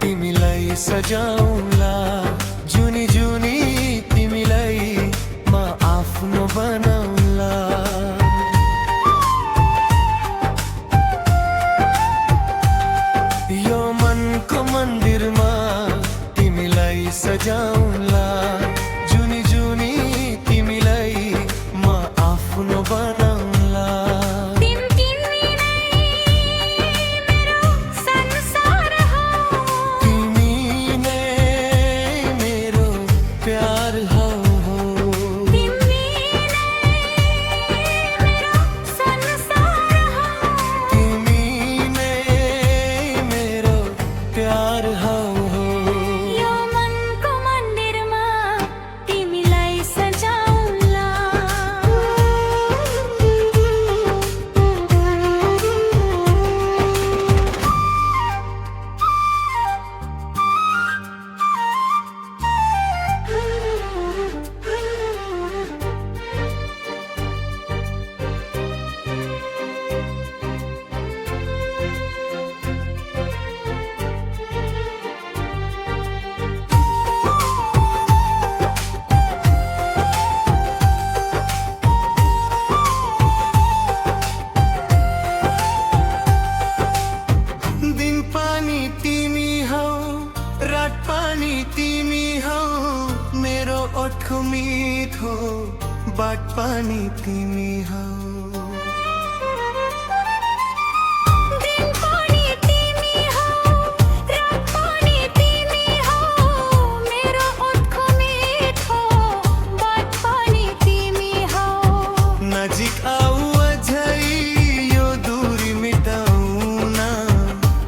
तिमीलाई सजाउला जुनी जुनी तिमीलाई म आफ्नो बनाउला यो मनको मन्दिरमा तिमीलाई सजाउला जुनी जुनी तिमीलाई म आफ्नो बनाउला तिमी हौ मेरो ओठको मिठो बाट पानी तिमी हौ नजिक आऊ अझै यो दूरी मिटाउन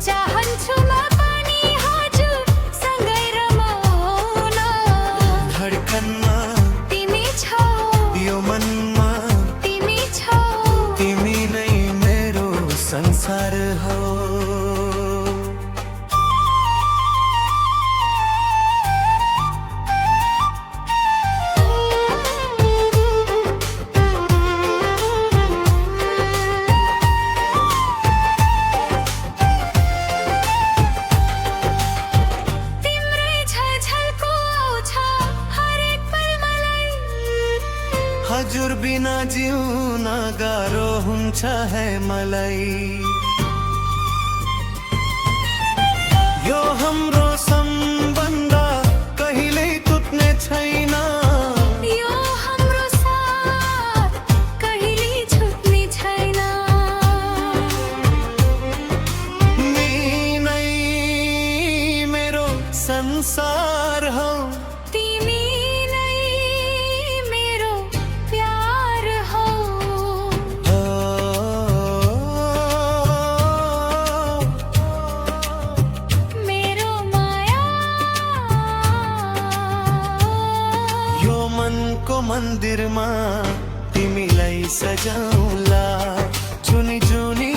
चाहन्छु म पनि हजुरसँगै रमाउन धडकनमा तिमी छौ यो मनमा तिमी छौ तिमी नै मेरो संसार हो हजुर बिना जिउन गाह्रो हुन्छ है मलाई यो हाम्रो सम्बन्ध कहिल्यै टुट्ने छैन यो हाम्रो साथ कहिल्यै छुट्ने छैन तिमी नै मेरो संसार हौ मनको मन्दिरमा तिमीलाई सजाउला जुनी जुनी